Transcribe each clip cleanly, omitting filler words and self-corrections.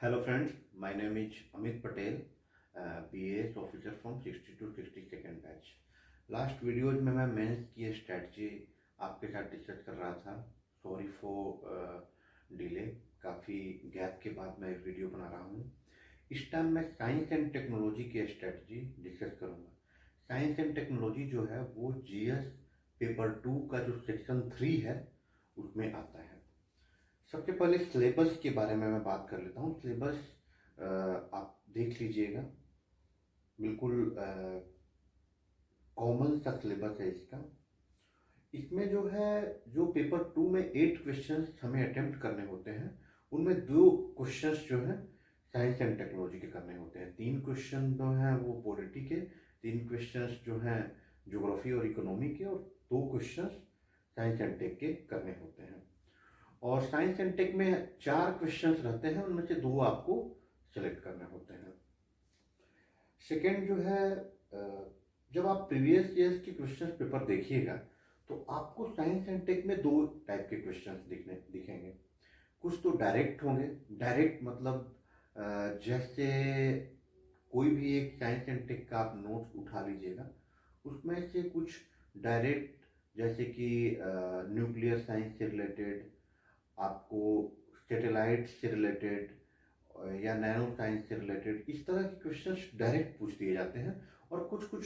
Hello friends, my name is Amit Patel, BAS officer from 60 to 62nd batch. Last videos में मैं mains की strategy आपके साथ discuss कर रहा था। सॉरी फॉर डिले, काफ़ी गैप के बाद मैं वीडियो बना रहा हूँ। इस टाइम मैं साइंस एंड टेक्नोलॉजी की स्ट्रेटजी डिस्कस करूँगा। साइंस एंड टेक्नोलॉजी जो है वो जीएस पेपर 2 का जो सेक्शन 3 है उसमें आता है। सबसे पहले सिलेबस के बारे में मैं बात कर लेता हूँ। सिलेबस आप देख लीजिएगा, बिल्कुल कॉमन सा सिलेबस है इसका। इसमें जो है, जो पेपर 2 में 8 क्वेश्चंस हमें अटेम्प्ट करने होते हैं, उनमें 2 क्वेश्चंस जो है साइंस एंड टेक्नोलॉजी के करने होते हैं। 3 क्वेश्चन जो हैं वो पॉलिटी के, 3 क्वेश्चंस जो हैं ज्योग्राफी और इकोनॉमी के, और 2 क्वेश्चंस साइंस एंड टेक के करने होते हैं। और साइंस एंड टेक में 4 क्वेश्चंस रहते हैं, उनमें से 2 आपको सेलेक्ट करने होते हैं। सेकेंड जो है, जब आप प्रीवियस ईयर्स के क्वेश्चंस पेपर देखिएगा तो आपको साइंस एंड टेक में 2 टाइप के क्वेश्चंस दिखेंगे। कुछ तो डायरेक्ट होंगे। डायरेक्ट मतलब जैसे कोई भी एक साइंस एंड टेक का आप नोट्स उठा लीजिएगा, उसमें से कुछ डायरेक्ट, जैसे कि न्यूक्लियर साइंस से रिलेटेड, आपको सैटेलाइट से रिलेटेड या नैनो साइंस से रिलेटेड, इस तरह के क्वेश्चंस डायरेक्ट पूछ दिए जाते हैं। और कुछ कुछ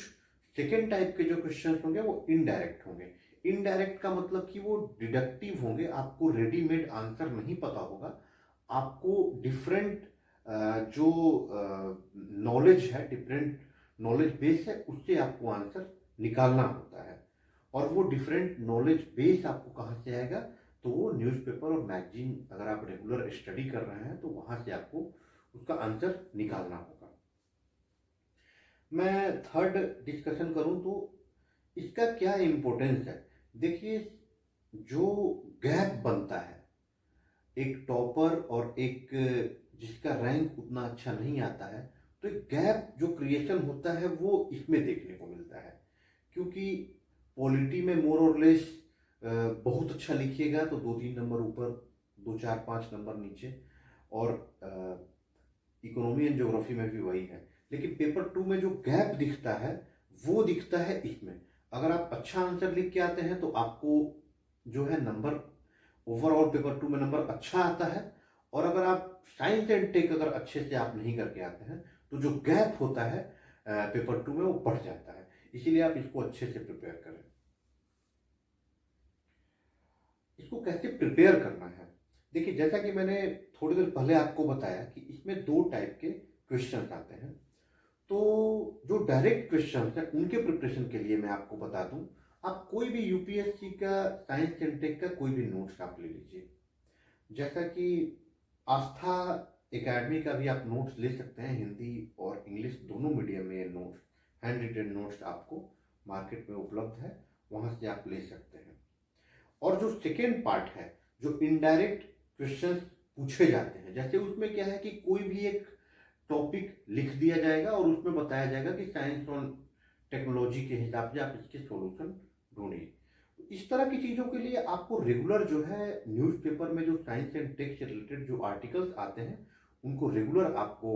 सेकेंड टाइप के जो क्वेश्चंस होंगे वो इनडायरेक्ट होंगे। इनडायरेक्ट का मतलब कि वो डिडक्टिव होंगे, आपको रेडीमेड आंसर नहीं पता होगा, आपको डिफरेंट जो नॉलेज है, डिफरेंट नॉलेज बेस है, उससे आपको आंसर निकालना होता है। और वो डिफरेंट नॉलेज बेस आपको कहाँ से आएगा, तो वो न्यूज़पेपर और मैगजीन, अगर आप रेगुलर स्टडी कर रहे हैं तो वहाँ से आपको उसका आंसर निकालना होगा। मैं थर्ड डिस्कशन करूँ तो इसका क्या इम्पोर्टेंस है। देखिए, जो गैप बनता है एक टॉपर और एक जिसका रैंक उतना अच्छा नहीं आता है, तो एक गैप जो क्रिएशन होता है वो इसमें देखने को मिलता है। क्योंकि पॉलिटी में मोर और लेस बहुत अच्छा लिखिएगा तो 2-3 नंबर ऊपर, 2-4-5 नंबर नीचे, और इकोनॉमी एंड ज्योग्राफी में भी वही है। लेकिन पेपर 2 में जो गैप दिखता है वो दिखता है इसमें। अगर आप अच्छा आंसर लिख के आते हैं तो आपको जो है नंबर, ओवरऑल पेपर 2 में नंबर अच्छा आता है। और अगर आप साइंस एंड टेक अगर अच्छे से आप नहीं करके आते हैं तो जो गैप होता है पेपर 2 में वो बढ़ जाता है। इसीलिए आप इसको अच्छे से प्रिपेयर करें। इसको कैसे प्रिपेयर करना है, देखिए, जैसा कि मैंने थोड़ी देर पहले आपको बताया कि इसमें 2 टाइप के क्वेश्चंस आते हैं। तो जो डायरेक्ट क्वेश्चंस हैं उनके प्रिपरेशन के लिए मैं आपको बता दूं, आप कोई भी यूपीएससी का साइंस एंड टेक का कोई भी नोट्स आप ले लीजिए। जैसा कि आस्था एकेडमी का भी आप नोट्स ले सकते हैं, हिंदी और इंग्लिश दोनों मीडियम में ये नोट्स, हैंड रिटन नोट्स आपको मार्केट में उपलब्ध है, वहाँ से आप ले सकते हैं। और जो सेकेंड पार्ट है, जो इनडायरेक्ट क्वेश्चंस पूछे जाते हैं, जैसे उसमें क्या है कि कोई भी एक टॉपिक लिख दिया जाएगा और उसमें बताया जाएगा कि साइंस और टेक्नोलॉजी के हिसाब से आप इसके सॉल्यूशन ढूंढिए। इस तरह की चीज़ों के लिए आपको रेगुलर जो है न्यूज़पेपर में जो साइंस एंड टेक से रिलेटेड जो आर्टिकल्स आते हैं उनको रेगुलर आपको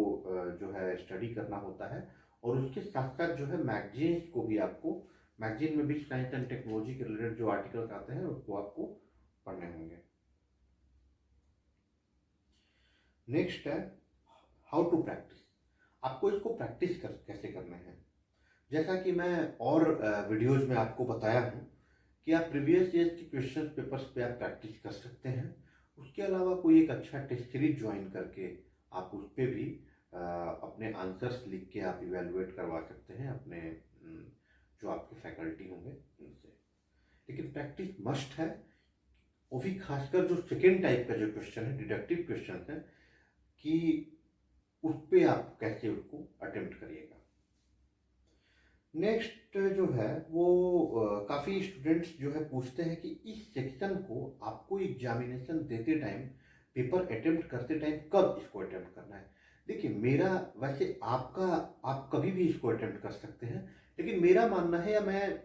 जो है स्टडी करना होता है। और उसके साथ साथ जो है मैगजीन्स को भी आपको, मैगजीन में भी साइंस एंड टेक्नोलॉजी के रिलेटेड जो आर्टिकल्स आते हैं उसको आपको पढ़ने होंगे। नेक्स्ट है हाउ टू प्रैक्टिस। आपको इसको प्रैक्टिस कैसे करना है। जैसा कि मैं और वीडियोज में आपको बताया हूँ कि आप प्रीवियस ईयर्स के क्वेश्चन पेपर्स पे आप प्रैक्टिस कर सकते हैं। उसके अलावा कोई एक अच्छा टेस्ट सीरीज ज्वाइन करके आप उस पर भी अपने आंसर्स लिख के आप इवेलुएट करवा सकते हैं अपने जो आपके फैकल्टी होंगे उनसे। लेकिन प्रैक्टिस मस्ट है, वो भी खासकर जो सेकेंड टाइप का जो क्वेश्चन है, डिडक्टिव क्वेश्चन है, कि उस पर आप कैसे उसको अटेम्प्ट करिएगा। नेक्स्ट जो है वो काफ़ी स्टूडेंट्स जो है पूछते हैं कि इस सेक्शन को आपको एग्जामिनेशन देते टाइम, पेपर अटेम्प्ट करते टाइम कब इसको अटेम्प्ट करना है। देखिए, मेरा वैसे आपका, आप कभी भी इसको अटेम्प्ट कर सकते हैं, लेकिन मेरा मानना है, या मैं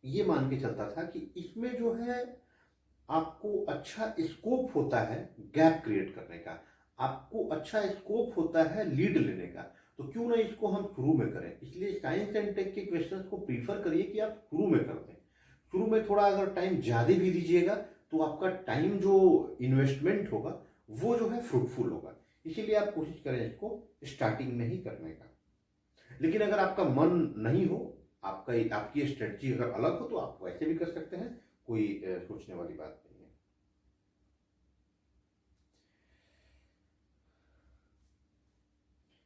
ये मान के चलता था कि इसमें जो है आपको अच्छा स्कोप होता है गैप क्रिएट करने का। आपको अच्छा स्कोप होता है लीड लेने का, तो क्यों ना इसको हम शुरू में करें। इसलिए साइंस एंड टेक के क्वेश्चंस को प्रीफर करिए कि आप शुरू में कर दें। शुरू में थोड़ा अगर टाइम ज़्यादा भी दीजिएगा तो आपका टाइम जो इन्वेस्टमेंट होगा वो जो है फ्रूटफुल होगा। इसीलिए आप कोशिश करें इसको स्टार्टिंग में ही करने का। लेकिन अगर आपका मन नहीं हो, आपकी स्ट्रेटजी अगर अलग हो, तो आप वैसे भी कर सकते हैं, कोई सोचने वाली बात नहीं है।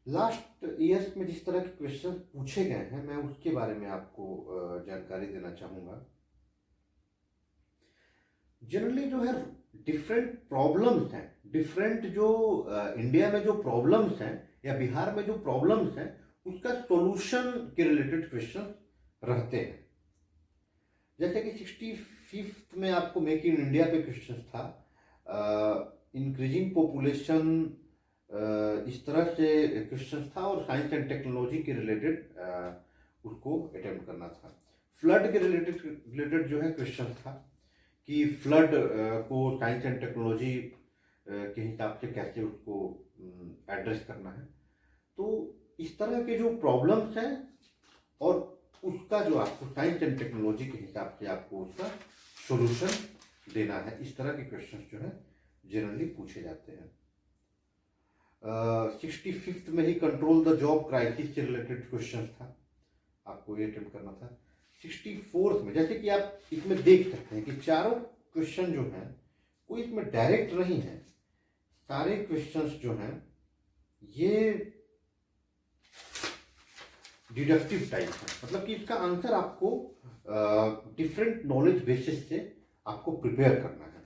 लास्ट ईयर्स में जिस तरह के क्वेश्चंस पूछे गए हैं, मैं उसके बारे में आपको जानकारी देना चाहूँगा। जनरली जो है डिफरेंट प्रॉब्लम्स हैं, डिफरेंट जो इंडिया में जो प्रॉब्लम्स हैं या बिहार में जो प्रॉब्लम्स हैं, उसका सॉल्यूशन के रिलेटेड क्वेश्चंस रहते हैं। जैसे कि 65th में आपको मेक इन इंडिया पे क्वेश्चन था, इंक्रीजिंग पॉपुलेशन, इस तरह से क्वेश्चन था, और साइंस एंड टेक्नोलॉजी के रिलेटेड उसको अटेम्प्ट करना था। फ्लड के रिलेटेड जो है क्वेश्चन था कि फ्लड को साइंस एंड टेक्नोलॉजी के हिसाब से कैसे उसको एड्रेस करना है। तो इस तरह के जो प्रॉब्लम्स हैं और उसका जो आपको साइंस एंड टेक्नोलॉजी के हिसाब से आपको उसका सॉल्यूशन देना है, इस तरह के क्वेश्चंस जो है जनरली पूछे जाते हैं। 65th में ही कंट्रोल द जॉब क्राइसिस से रिलेटेड क्वेश्चन था, आपको ये अटेम्प्ट करना था। 64th में, जैसे कि आप इसमें देख सकते हैं कि चारों क्वेश्चन जो हैं कोई इसमें डायरेक्ट नहीं है, सारे क्वेश्चंस जो हैं ये डिडक्टिव टाइप है। मतलब कि इसका आंसर आपको डिफरेंट नॉलेज बेसिस से आपको प्रिपेयर करना है।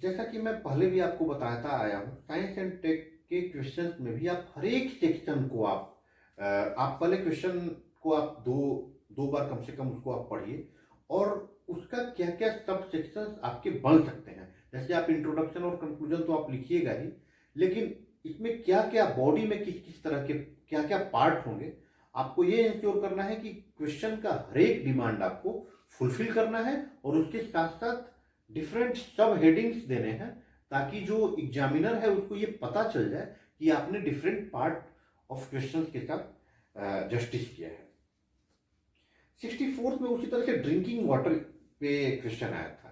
जैसा कि मैं पहले भी आपको बताता आया हूँ, साइंस एंड टेक के क्वेश्चंस में भी आप हर एक सेक्शन को आप पहले क्वेश्चन को आप दो बार कम से कम उसको आप पढ़िए, और उसका क्या क्या सब सेक्शंस आपके बन सकते हैं। जैसे आप इंट्रोडक्शन और कंक्लूजन तो आप लिखिएगा ही, लेकिन इसमें क्या क्या बॉडी में किस किस तरह के क्या क्या पार्ट होंगे, आपको ये इंश्योर करना है कि क्वेश्चन का हर एक डिमांड आपको फुलफिल करना है, और उसके साथ साथ डिफरेंट सब हेडिंग्स देने हैं, ताकि जो एग्जामिनर है उसको ये पता चल जाए कि आपने डिफरेंट पार्ट ऑफ क्वेश्चंस के साथ जस्टिस किया है। 64th में उसी तरह से ड्रिंकिंग वाटर पे क्वेश्चन आया था,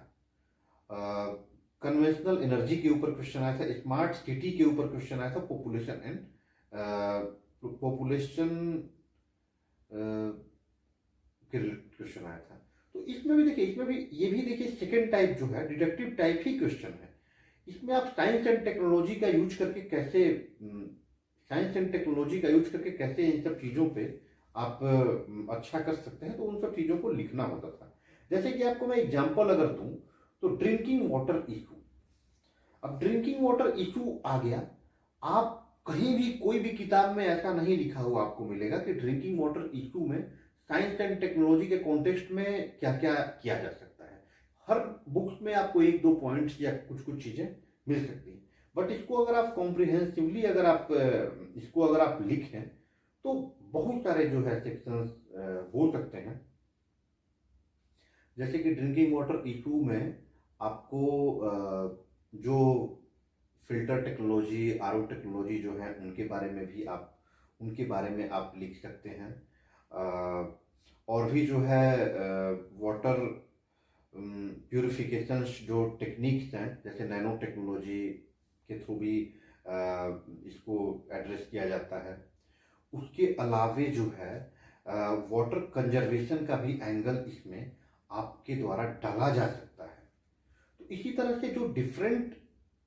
कन्वेंशनल एनर्जी के ऊपर क्वेश्चन आया था, स्मार्ट सिटी के ऊपर क्वेश्चन आया था, पॉपुलेशन के क्वेश्चन आया था। तो इसमें भी देखिए, ये भी देखिए सेकेंड टाइप जो है डिडक्टिव टाइप ही क्वेश्चन है। इसमें आप साइंस एंड टेक्नोलॉजी का यूज करके कैसे इन सब चीज़ों पे आप अच्छा कर सकते हैं, तो उन सब चीज़ों को लिखना होता था। जैसे कि आपको मैं एग्जांपल अगर दूं, तो ड्रिंकिंग वाटर इशू, अब ड्रिंकिंग वाटर इशू आ गया, आप कहीं भी कोई भी किताब में ऐसा नहीं लिखा हुआ आपको मिलेगा कि ड्रिंकिंग वाटर इशू में साइंस एंड टेक्नोलॉजी के कॉन्टेक्स्ट में क्या क्या किया जा सकता है। हर बुक्स में आपको एक दो पॉइंट्स या कुछ चीज़ें मिल सकती हैं, बट इसको अगर आप कॉम्प्रिहेंसिवली अगर आप लिखें तो बहुत सारे जो है सेक्शंस हो सकते हैं। जैसे कि ड्रिंकिंग वाटर इशू में आपको जो फिल्टर टेक्नोलॉजी, आरओ टेक्नोलॉजी जो है उनके बारे में आप लिख सकते हैं। और भी जो है वाटर प्यूरिफिकेशंस जो टेक्निक्स हैं, जैसे नैनो टेक्नोलॉजी के थ्रू भी इसको एड्रेस किया जाता है। उसके अलावे जो है वाटर कंजर्वेशन का भी एंगल इसमें आपके द्वारा डाला जा सकता है। तो इसी तरह से जो डिफरेंट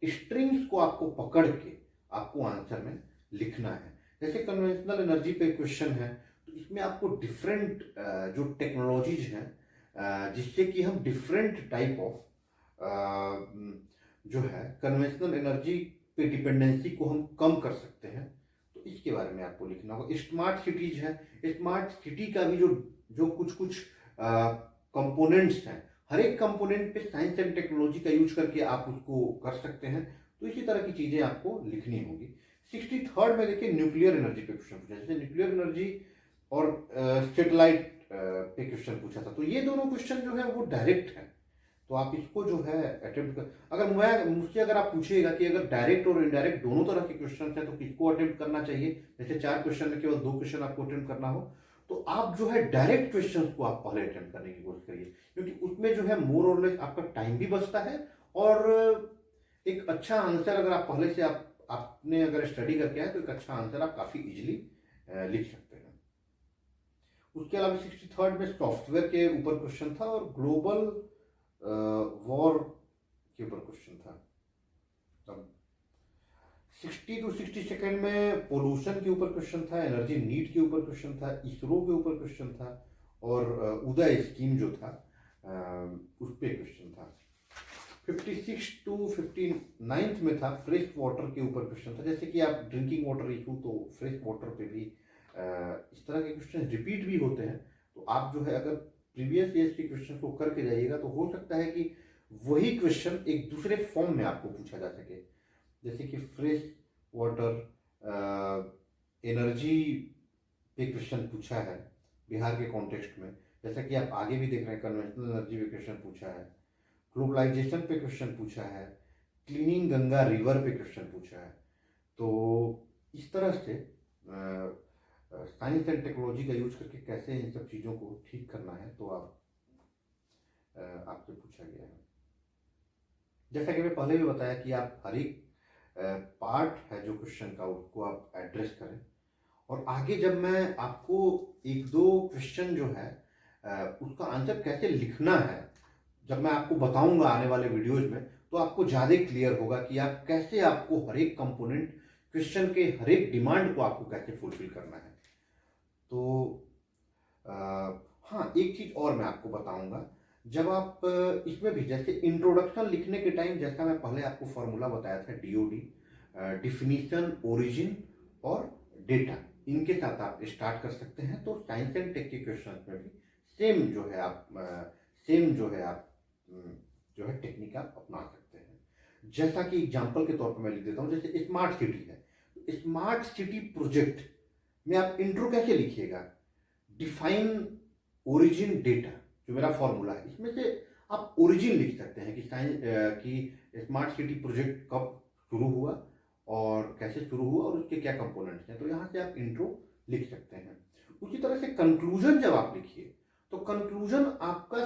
स्ट्रिंग्स को आपको पकड़ के आपको आंसर में लिखना है। जैसे कन्वेंशनल एनर्जी पे क्वेश्चन है, तो इसमें आपको डिफरेंट जो टेक्नोलॉजीज हैं जिससे कि हम डिफरेंट टाइप ऑफ जो है कन्वेंशनल एनर्जी पे डिपेंडेंसी को हम कम कर सकते हैं, तो इसके बारे में आपको लिखना होगा। स्मार्ट सिटीज है, स्मार्ट सिटी का भी जो कुछ कंपोनेंट्स हैं, हर एक कंपोनेंट पे साइंस एंड टेक्नोलॉजी का यूज करके आप उसको कर सकते हैं, तो इसी तरह की चीज़ें आपको लिखनी होगी। 63rd में देखिए न्यूक्लियर एनर्जी पे क्वेश्चन पूछा, जैसे न्यूक्लियर एनर्जी और सेटेलाइट पे क्वेश्चन पूछा था। तो ये दोनों क्वेश्चन जो है वो डायरेक्ट है, तो आप इसको जो है अटेम्प्ट कर, अगर मुझसे अगर आप पूछिएगा कि अगर डायरेक्ट और इनडायरेक्ट दोनों तरह के क्वेश्चन हैं तो किसको अटेम्प्ट करना चाहिए, जैसे 4 क्वेश्चन में केवल 2 क्वेश्चन आपको अटेम्प्ट करना हो, तो आप जो है डायरेक्ट क्वेश्चंस को आप पहले अटेम्प्ट करने की कोशिश करिए, क्योंकि उसमें जो है मोर और लेस आपका टाइम भी बचता है, और एक अच्छा आंसर अगर आप पहले से आपने अगर स्टडी करके आए तो एक अच्छा आंसर आप काफ़ी इजीली लिख सकते हैं। उसके अलावा 63rd में सॉफ्टवेयर के ऊपर क्वेश्चन था और ग्लोबल वॉर के ऊपर क्वेश्चन था। तब 60 टू 62nd में पोल्यूशन के ऊपर क्वेश्चन था, एनर्जी नीड के ऊपर क्वेश्चन था, इसरो के ऊपर क्वेश्चन था, और उदय स्कीम जो था उस पर क्वेश्चन था। 56 टू 59th में था फ्रेश वाटर के ऊपर क्वेश्चन था, जैसे कि आप ड्रिंकिंग वाटर इशू, तो फ्रेश वाटर पे भी इस तरह के क्वेश्चन रिपीट भी होते हैं, तो आप जो है अगर प्रीवियस ईयर्स के क्वेश्चन को करके जाइएगा तो हो सकता है कि वही क्वेश्चन एक दूसरे फॉर्म में आपको पूछा जा सके, जैसे कि फ्रेश वाटर एनर्जी पे क्वेश्चन पूछा है बिहार के कॉन्टेक्स्ट में, जैसा कि आप आगे भी देख रहे हैं कन्वेंशनल एनर्जी पे क्वेश्चन पूछा है, ग्लोबलाइजेशन पे क्वेश्चन पूछा है, क्लीनिंग गंगा रिवर पे क्वेश्चन पूछा है। तो इस तरह से साइंस एंड टेक्नोलॉजी का यूज करके कैसे इन सब चीज़ों को ठीक करना है, तो आपसे पूछा गया है। जैसा कि मैं पहले भी बताया कि आप हर एक पार्ट है जो क्वेश्चन का उसको आप एड्रेस करें, और आगे जब मैं आपको एक दो क्वेश्चन जो है उसका आंसर कैसे लिखना है जब मैं आपको बताऊंगा आने वाले वीडियोज में, तो आपको ज़्यादा क्लियर होगा कि आप कैसे आपको हर एक कंपोनेंट क्वेश्चन के हर एक डिमांड को आपको कैसे फुलफिल करना है। तो हाँ, एक चीज़ और मैं आपको बताऊंगा, जब आप इसमें भी जैसे इंट्रोडक्शन लिखने के टाइम, जैसा मैं पहले आपको फॉर्मूला बताया था DOD, डिफिनीशन, ओरिजिन और डेटा, इनके साथ आप स्टार्ट कर सकते हैं। तो साइंस एंड टेक के क्वेश्चन में भी सेम जो है आप जो है टेक्निक आप अपना सकते हैं। जैसा कि एग्जांपल के तौर पर मैं लिख देता हूँ, जैसे स्मार्ट सिटी है, तो स्मार्ट सिटी प्रोजेक्ट में आप इंट्रो कैसे लिखिएगा, डिफाइन ओरिजिन डेटा, जो मेरा फॉर्मूला है इसमें से आप ओरिजिन लिख सकते हैं कि स्मार्ट सिटी प्रोजेक्ट कब शुरू हुआ और कैसे शुरू हुआ और उसके क्या कंपोनेंट्स हैं, तो यहाँ से आप इंट्रो लिख सकते हैं। उसी तरह से कंक्लूजन जब आप लिखिए तो कंक्लूजन आपका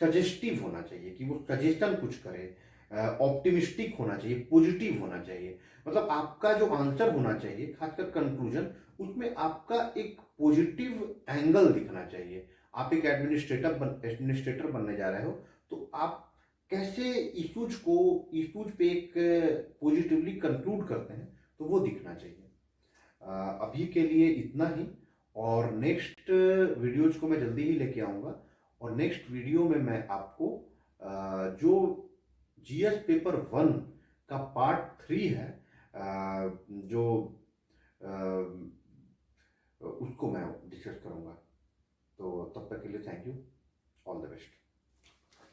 सजेस्टिव होना चाहिए, कि वो सजेशन कुछ करे, ऑप्टिमिस्टिक होना चाहिए, पॉजिटिव होना चाहिए, मतलब आपका जो आंसर होना चाहिए खासकर कंक्लूजन, उसमें आपका एक पॉजिटिव एंगल दिखना चाहिए। आप एक एडमिनिस्ट्रेटर बनने जा रहे हो, तो आप कैसे इशूज पे एक पॉजिटिवली कंक्लूड करते हैं, तो वो दिखना चाहिए। अभी के लिए इतना ही, और नेक्स्ट वीडियोज को मैं जल्दी ही लेके आऊँगा, और नेक्स्ट वीडियो में मैं आपको जो GS पेपर 1 का पार्ट 3 है, जो उसको मैं डिस्कस करूँगा। तो तब तक के लिए thank you, all the best.